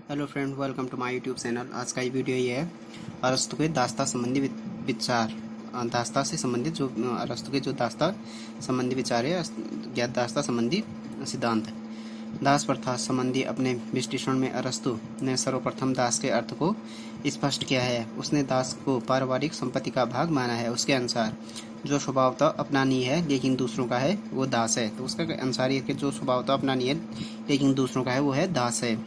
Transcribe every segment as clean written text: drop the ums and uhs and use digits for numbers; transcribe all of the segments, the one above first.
Hello friend, welcome to my YouTube channel. आज का ये वीडियो ये है अरस्तु के दास्ता संबंधी विचार। दास्ता से संबंधित जो अरस्तु के जो दास्ता संबंधी विचार है या दास्ता संबंधी सिद्धांत। दास प्रथा संबंधी अपने विश्लेषण में अरस्तु ने सर्वप्रथम दास के अर्थ को स्पष्ट किया है। उसने दास को पारिवारिक संपत्ति का भाग माना है। उसके अनुसार जो स्वभावतः अपनानीय है लेकिन दूसरों का है वो दास है। तो उसका अनुसार ये कि जो स्वभावतः अपनानीय है लेकिन दूसरों का है वो है दास है।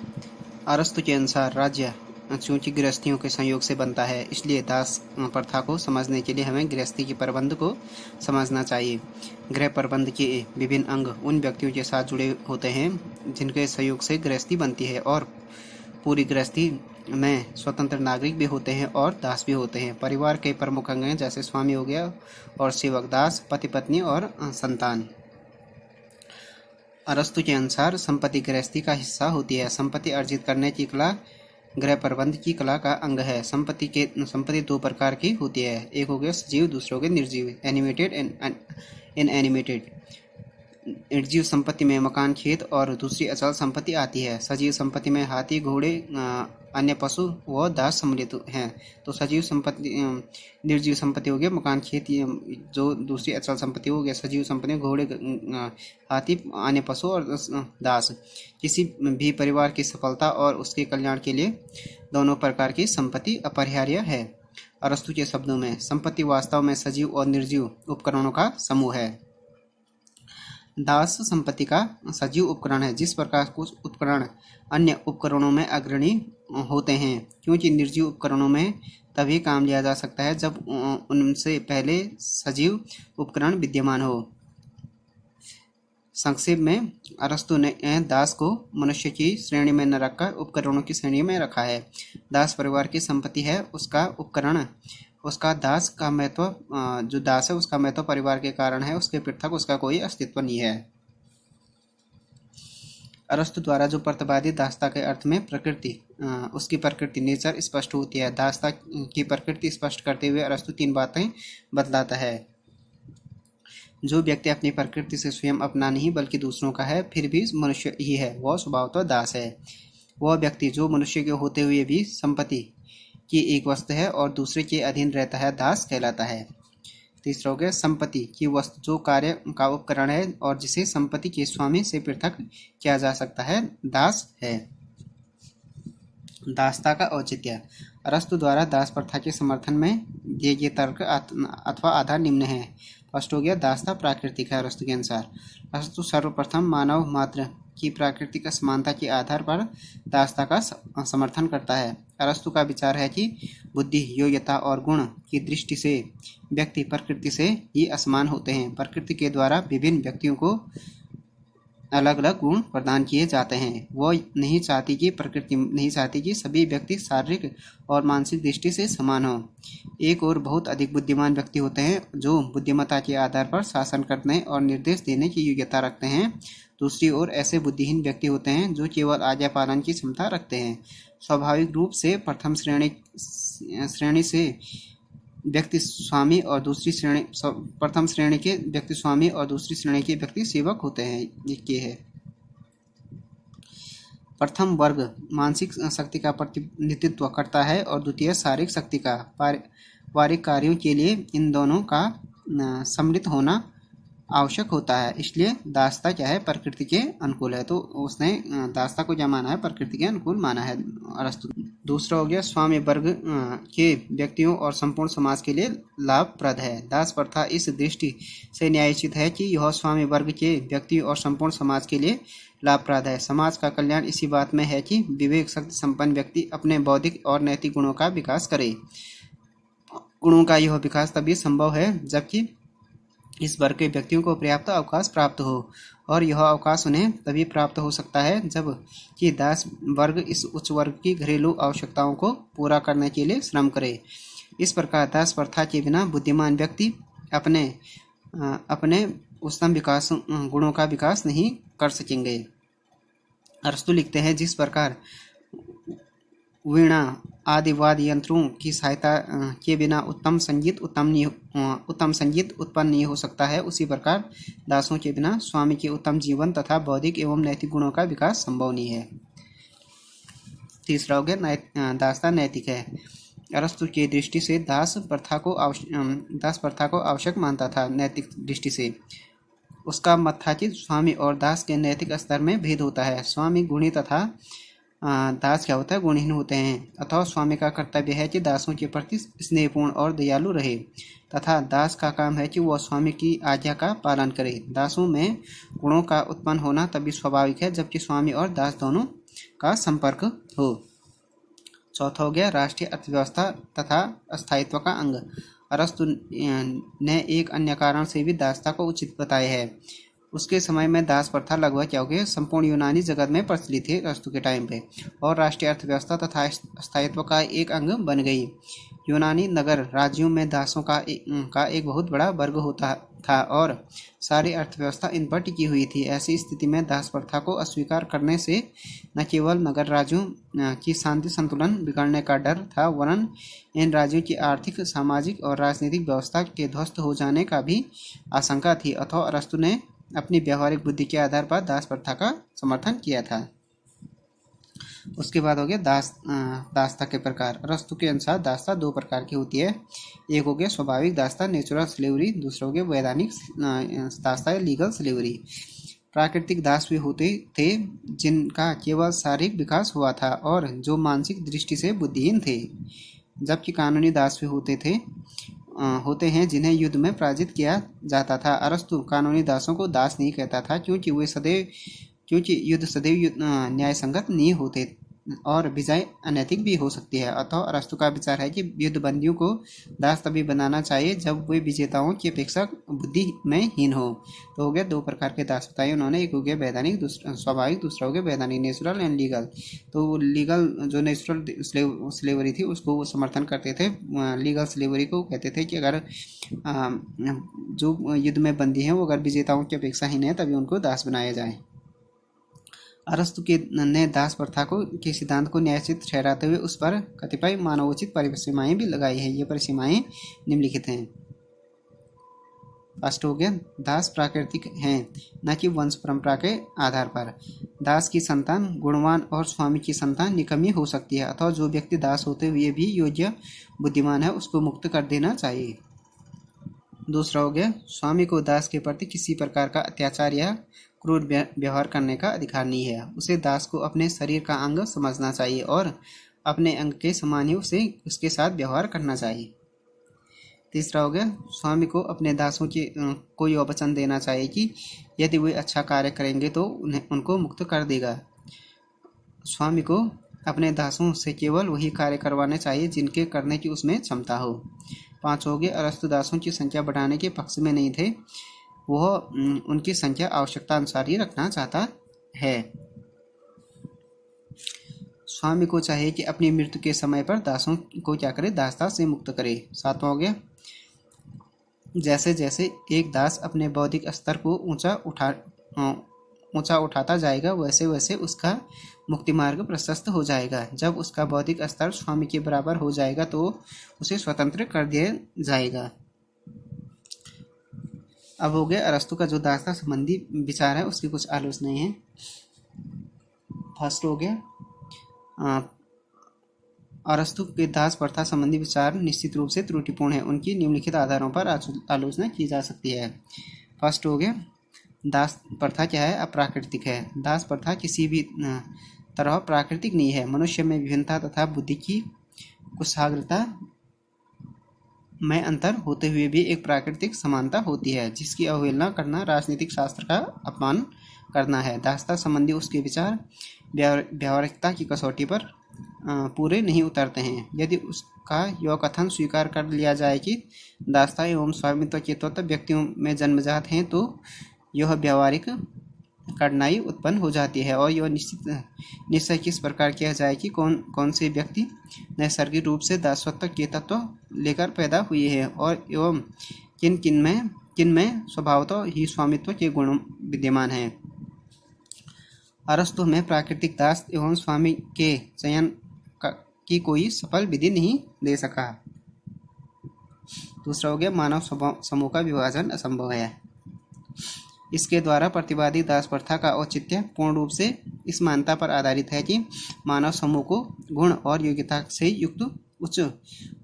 अरस्तु के अनुसार राज्य चूंकि गृहस्थियों के संयोग से बनता है, इसलिए दास प्रथा को समझने के लिए हमें गृहस्थी के प्रबंध को समझना चाहिए। गृह प्रबंध के विभिन्न अंग उन व्यक्तियों के साथ जुड़े होते हैं जिनके सहयोग से गृहस्थी बनती है, और पूरी गृहस्थी में स्वतंत्र नागरिक भी होते हैं और दास भी होते हैं। परिवार के प्रमुख अंग हैं जैसे स्वामी हो गया और सेवक, दास, पति पत्नी और संतान। अरस्तु के अनुसार संपत्ति गृहस्थी का हिस्सा होती है। संपत्ति अर्जित करने की कला गृह प्रबंध की कला का अंग है। संपत्ति दो प्रकार की होती है, एक हो गया सजीव, दूसरे हो गया निर्जीव, एनिमेटेड एंड इनएनिमेटेड। निर्जीव संपत्ति में मकान, खेत और दूसरी अचल संपत्ति आती है। सजीव संपत्ति में हाथी, घोड़े, अन्य पशु व दास सम्मिलित हैं। तो सजीव संपत्ति, निर्जीव संपत्ति हो गया मकान, खेत, जो दूसरी अचल संपत्ति हो गया सजीव संपत्ति में घोड़े, हाथी, अन्य पशु और दास। किसी भी परिवार की सफलता और उसके कल्याण के लिए दोनों प्रकार की संपत्ति अपरिहार्य है। अरस्तु के शब्दों में संपत्ति वास्तव में सजीव और निर्जीव उपकरणों का समूह है। दास संपत्ति का सजीव उपकरण है। जिस प्रकार कुछ उपकरण अन्य उपकरणों में अग्रणी होते हैं, क्योंकि निर्जीव उपकरणों में तभी काम लिया जा सकता है जब उनसे पहले सजीव उपकरण विद्यमान हो। संक्षेप में अरस्तु ने दास को मनुष्य की श्रेणी में न रखकर उपकरणों की श्रेणी में रखा है। दास परिवार की संपत्ति है, उसका उपकरण, उसका दास का महत्व, जो दास है उसका महत्व परिवार के कारण है, उसके पृथक उसका कोई अस्तित्व नहीं है। अरस्तु द्वारा जो प्रतिपादित दासता के अर्थ में प्रकृति, उसकी प्रकृति, नेचर स्पष्ट होती है। दासता की प्रकृति स्पष्ट करते हुए अरस्तु तीन बातें बतलाता है। जो व्यक्ति अपनी प्रकृति से स्वयं अपना नहीं बल्कि दूसरों का है, फिर भी मनुष्य ही है, वह स्वभावतः दास है। वह व्यक्ति जो मनुष्य के होते हुए भी संपत्ति की एक वस्तु है और दूसरे के अधीन रहता है, दास कहलाता है। तीसरा हो गया संपत्ति की वस्तु जो कार्य का उपकरण है और जिसे संपत्ति के स्वामी से पृथक किया जा सकता है, दास है। दासता का औचित्य। अरस्तु द्वारा दास प्रथा के समर्थन में दिए गए तर्क अथवा आधार निम्न है। फर्स्ट हो गया दासता प्राकृतिक है। अरस्तु के अनुसार अरस्तु सर्वप्रथम मानव मात्र की प्राकृतिक असमानता के आधार पर दासता का समर्थन करता है। अरस्तु का विचार है कि बुद्धि, योग्यता और गुण की दृष्टि से व्यक्ति प्रकृति से ही असमान होते हैं। प्रकृति के द्वारा विभिन्न व्यक्तियों को अलग अलग गुण प्रदान किए जाते हैं। वो नहीं चाहती कि प्रकृति नहीं चाहती कि सभी व्यक्ति शारीरिक और मानसिक दृष्टि से समान हो। एक और बहुत अधिक बुद्धिमान व्यक्ति होते हैं जो बुद्धिमत्ता के आधार पर शासन करने और निर्देश देने की योग्यता रखते हैं। दूसरी ओर ऐसे बुद्धिहीन व्यक्ति होते हैं जो केवल आज्ञा पालन की क्षमता रखते हैं। स्वाभाविक रूप से प्रथम श्रेणी से व्यक्ति स्वामी और दूसरी श्रेणी, प्रथम श्रेणी के व्यक्ति स्वामी और दूसरी श्रेणी के व्यक्ति सेवक होते हैं। ये है प्रथम वर्ग मानसिक शक्ति का प्रतिनिधित्व करता है और द्वितीय शारीरिक शक्ति का। पारिवारिक कार्यों के लिए इन दोनों का सम्मिलित होना आवश्यक होता है। इसलिए दासता क्या है, प्रकृति के अनुकूल है। तो उसने दासता को क्या माना है, प्रकृति के अनुकूल माना है अरस्तु। दूसरा हो गया स्वामी वर्ग के व्यक्तियों और संपूर्ण समाज के लिए लाभप्रद है। दास प्रथा इस दृष्टि से न्यायोचित है कि यह स्वामी वर्ग के व्यक्ति और संपूर्ण समाज के लिए लाभप्रद है। समाज का कल्याण इसी बात में है कि विवेक शक्ति संपन्न व्यक्ति अपने बौद्धिक और नैतिक गुणों का विकास करे। गुणों का यह विकास तभी संभव है जबकि इस वर्ग के व्यक्तियों को पर्याप्त अवकाश प्राप्त हो, और यह अवकाश उन्हें तभी प्राप्त हो सकता है जब कि दास वर्ग इस उच्च वर्ग की घरेलू आवश्यकताओं को पूरा करने के लिए श्रम करे। इस प्रकार दास प्रथा के बिना बुद्धिमान व्यक्ति अपने उच्चतम विकास गुणों का विकास नहीं कर सकेंगे। अरस्तु लिखते हैं जिस प्रकार वीणा आदि वाद्य यंत्रों की सहायता के बिना उत्तम संगीत उत्पन्न नहीं हो सकता है, उसी प्रकार दासों के बिना स्वामी के उत्तम जीवन तथा बौद्धिक एवं नैतिक गुणों का विकास संभव नहीं है। तीसरा हो गया दासता नैतिक है। अरस्तु की दृष्टि से दास प्रथा को आवश्यक मानता था। नैतिक दृष्टि से उसका मत था कि स्वामी और दास के नैतिक स्तर में भेद होता है। स्वामी गुणी तथा दास क्या होता है, गुणहीन होते हैं। अतः स्वामी का कर्तव्य है कि दासों के प्रति स्नेहपूर्ण और दयालु रहे तथा दास का काम है कि वह स्वामी की आज्ञा का पालन करे। दासों में गुणों का उत्पन्न होना तभी स्वाभाविक है जबकि स्वामी और दास दोनों का संपर्क हो। चौथा हो गया राष्ट्रीय अर्थव्यवस्था तथा स्थायित्व का अंग। अरस्तु ने एक अन्य कारण से भी दासता को उचित बताया है। उसके समय में दास प्रथा लगभग क्या हो गया संपूर्ण यूनानी जगत में प्रचलित थी अरस्तु के टाइम पे, और राष्ट्रीय अर्थव्यवस्था तथा स्थायित्व का एक अंग बन गई। यूनानी नगर राज्यों में दासों का एक बहुत बड़ा वर्ग होता था और सारी अर्थव्यवस्था इन पर टिकी हुई थी। ऐसी स्थिति में दास प्रथा को अस्वीकार करने से न केवल नगर राज्यों की शांति संतुलन बिगड़ने का डर था, वरन इन राज्यों की आर्थिक, सामाजिक और राजनीतिक व्यवस्था के ध्वस्त हो जाने का भी आशंका थी। अतः अरस्तु ने अपनी व्यावहारिक बुद्धि के आधार पर दास प्रथा का समर्थन किया था। उसके बाद हो गया दासता के प्रकार। अरस्तु के अनुसार दासता दो प्रकार की होती है। एक हो गया स्वाभाविक दासता, नेचुरल स्लेवरी। दूसरा हो गया वैधानिक दासता, लीगल स्लेवरी। प्राकृतिक दास भी होते थे जिनका केवल शारीरिक विकास हुआ था और जो मानसिक दृष्टि से बुद्धिहीन थे, जबकि कानूनी दास भी होते हैं जिन्हें युद्ध में पराजित किया जाता था। अरस्तु कानूनी दासों को दास नहीं कहता था क्योंकि युद्ध सदैव न्याय संगत नहीं होते और विजय अनैतिक भी हो सकती है। अतः अरस्तु का विचार है कि युद्ध बंदियों को दास तभी बनाना चाहिए जब वे विजेताओं की अपेक्षा बुद्धि में हीन हो। तो हो गया दो प्रकार के दास बताए उन्होंने। एक हो गया वैधानिक, स्वाभाविक। दूसरा हो गया वैधानिक, नेचुरल एंड लीगल। तो लीगल जो नेचुरल स्लेवरी थी उसको वो समर्थन करते थे। लीगल स्लेवरी को कहते थे कि अगर जो युद्ध में बंदी हैं वो अगर विजेताओं की अपेक्षा हीन है तभी उनको दास बनाया जाए। अरस्तु ने दास प्रथा के सिद्धांत को न्यायोचित ठहराते हुए उस पर कतिपय मानवोचित परिसीमाएं भी लगाई हैं। ये परिसीमाएं निम्नलिखित हैं। फर्स्ट हो गया दास प्राकृतिक हैं न कि वंश परंपरा के आधार पर। दास की संतान गुणवान और स्वामी की संतान निकम्मी हो सकती है। अतः जो व्यक्ति दास होते हुए भी योग्य बुद्धिमान है उसको मुक्त कर देना चाहिए। दूसरा हो गया स्वामी को दास के प्रति किसी प्रकार का अत्याचार या क्रूर व्यवहार करने का अधिकार नहीं है। उसे दास को अपने शरीर का अंग समझना चाहिए और अपने अंग के समान ही उसके साथ व्यवहार करना चाहिए। तीसरा हो गया स्वामी को अपने दासों को यह वचन देना चाहिए कि यदि वे अच्छा कार्य करेंगे तो उनको मुक्त कर देगा। स्वामी को अपने दासों से केवल वही कार्य करवाने चाहिए जिनके करने की उसमें क्षमता हो। 5 हो गए अरस्तु दासों की संख्या बढ़ाने के पक्ष में नहीं थे, वह उनकी संख्या आवश्यकता अनुसार ही रखना चाहता है। स्वामी को चाहिए कि अपनी मृत्यु के समय पर दासों को क्या करे, दासता से मुक्त करे। 7 हो गया जैसे जैसे एक दास अपने बौद्धिक स्तर को ऊंचा उठाता जाएगा वैसे वैसे उसका मुक्ति मार्ग प्रशस्त हो जाएगा। जब उसका बौद्धिक स्तर स्वामी के बराबर हो जाएगा तो उसे स्वतंत्र कर दिया जाएगा। अब हो गया अरस्तु का जो दासता संबंधी विचार है उसकी कुछ आलोचनाएं हैं। फर्स्ट हो गया अरस्तु के दास प्रथा संबंधी विचार निश्चित रूप से त्रुटिपूर्ण है। उनकी निम्नलिखित आधारों पर आलोचना की जा सकती है। फर्स्ट हो गया दास प्रथा क्या है, अप्राकृतिक है। दास प्रथा किसी भी तरह प्राकृतिक नहीं है। मनुष्य में विभिन्नता तथा बुद्धि की कुशाग्रता में अंतर होते हुए भी एक प्राकृतिक समानता होती है जिसकी अवहेलना करना राजनीतिक शास्त्र का अपमान करना है। दासता संबंधी उसके विचार व्यावहारिकता की कसौटी पर पूरे नहीं उतरते हैं। यदि उसका यह कथन स्वीकार कर लिया जाए कि दासता एवं स्वामित्व के तत्व व्यक्तियों में जन्मजात हैं तो यह व्यावहारिक कठिनाई उत्पन्न हो जाती है और यह निश्चय किस प्रकार किया जाए कि कौन से व्यक्ति नैसर्गिक रूप से दासत्व के तत्व लेकर पैदा हुए हैं और एवं किन में स्वभावतः ही स्वामित्व के गुण विद्यमान हैं। अरस्तु में प्राकृतिक दास एवं स्वामी के चयन की कोई सफल विधि नहीं दे सका। दूसरा हो गया मानव समूह का विभाजन असंभव है। इसके द्वारा प्रतिवादी दास प्रथा का औचित्य पूर्ण रूप से इस मान्यता पर आधारित है कि मानव समूह को गुण और योग्यता से युक्त उच्च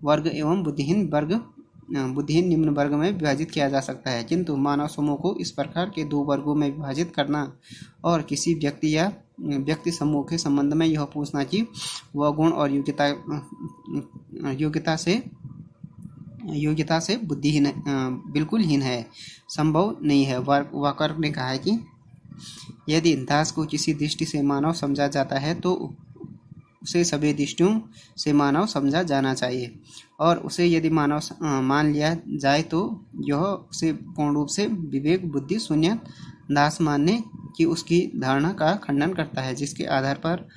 वर्ग एवं बुद्धिहीन निम्न वर्ग में विभाजित किया जा सकता है, किंतु मानव समूह को इस प्रकार के दो वर्गों में विभाजित करना और किसी व्यक्ति या व्यक्ति समूह के संबंध में यह पूछना कि वह गुण और योग्यता से बुद्धिहीन बिल्कुल हीन है, संभव नहीं है। वाकर ने कहा है कि यदि दास को किसी दृष्टि से मानव समझा जाता है तो उसे सभी दृष्टियों से मानव समझा जाना चाहिए, और उसे यदि मानव मान लिया जाए तो यह उसे पूर्ण रूप से विवेक बुद्धि शून्य दास मानने की उसकी धारणा का खंडन करता है, जिसके आधार पर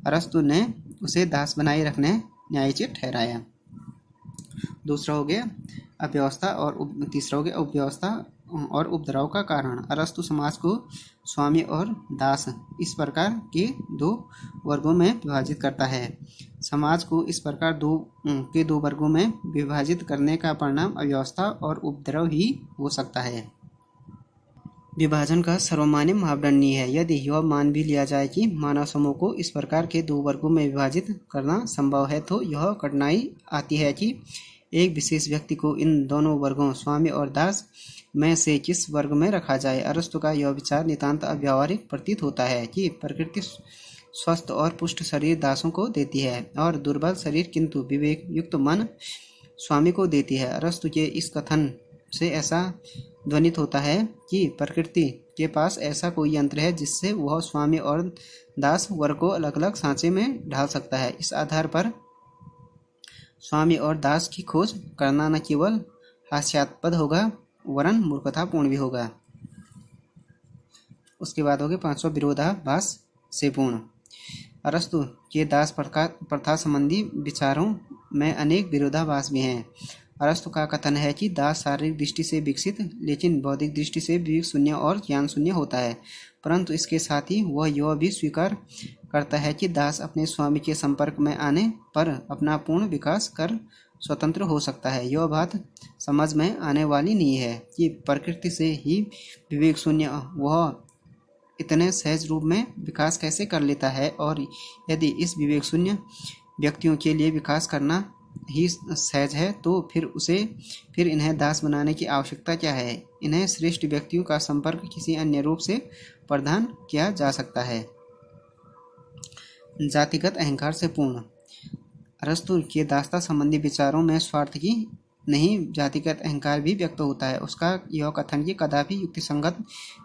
अरस्तु ने उसे दास बनाए रखने न्यायोचित ठहराया। दूसरा हो गया अव्यवस्था और तीसरा हो गया उपव्यवस्था और उपद्रव का कारण। अरस्तु समाज को स्वामी और दास इस प्रकार के दो वर्गों में विभाजित करता है। समाज को इस प्रकार दो वर्गों में विभाजित करने का परिणाम अव्यवस्था और उपद्रव ही हो सकता है। विभाजन का सर्वमान्य मापदंड नहीं है। यदि यह मान भी लिया जाए कि मानव समूह को इस प्रकार के दो वर्गों में विभाजित करना संभव है, तो यह कठिनाई आती है कि एक विशेष व्यक्ति को इन दोनों वर्गों स्वामी और दास में से किस वर्ग में रखा जाए। अरस्तु का यह विचार नितांत अव्यावहारिक प्रतीत होता है कि प्रकृति स्वस्थ और पुष्ट शरीर दासों को देती है और दुर्बल शरीर किंतु विवेक युक्त मन स्वामी को देती है। अरस्तु के इस कथन से ऐसा ध्वनित होता है कि प्रकृति के पास ऐसा कोई यंत्र है जिससे वह स्वामी और दास वर्ग को अलग अलग सांचे में ढाल सकता है। इस आधार पर स्वामी और दास की खोज करना न केवल हास्यास्पद होगा वरन मूर्खतापूर्ण भी होगा। उसके बाद हो गया पांचवा विरोधाभास से पूर्ण। अरस्तु के दास प्रथा संबंधी विचारों में अनेक विरोधाभास भी हैं। अरस्तु का कथन है कि दास शारीरिक दृष्टि से विकसित लेकिन बौद्धिक दृष्टि से विवेक शून्य और ज्ञान शून्य होता है, परंतु इसके साथ ही वह यह भी स्वीकार करता है कि दास अपने स्वामी के संपर्क में आने पर अपना पूर्ण विकास कर स्वतंत्र हो सकता है। यह बात समझ में आने वाली नहीं है कि प्रकृति से ही विवेक शून्य वह इतने सहज रूप में विकास कैसे कर लेता है, और यदि इस विवेक शून्य व्यक्तियों के लिए विकास करना ही सहज है तो फिर इन्हें दास बनाने की आवश्यकता क्या है। इन्हें श्रेष्ठ व्यक्तियों का संपर्क किसी अन्य रूप से प्रदान किया जा सकता है। जातिगत अहंकार से पूर्ण। अरस्तु के दासता संबंधी विचारों में स्वार्थ की नहीं जातिगत अहंकार भी व्यक्त होता है। उसका यह कथन कि कदापि युक्तिसंगत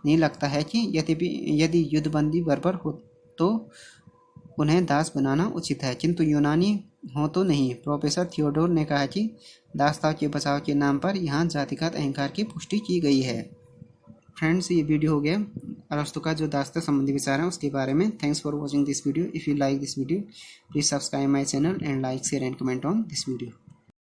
नहीं लगता है कि यदि युद्धबंदी बर्बर हो तो उन्हें दास बनाना उचित है, किंतु यूनानी हो तो नहीं। प्रोफेसर थियोडोर ने कहा कि दासता के बचाव के नाम पर यहाँ जातिगत अहंकार की पुष्टि की गई है। फ्रेंड्स, ये वीडियो हो गया अरस्तु का जो दासता संबंधी विचार है उसके बारे में। Thanks for watching this video. If you like this video please subscribe my channel and like share and comment on this video.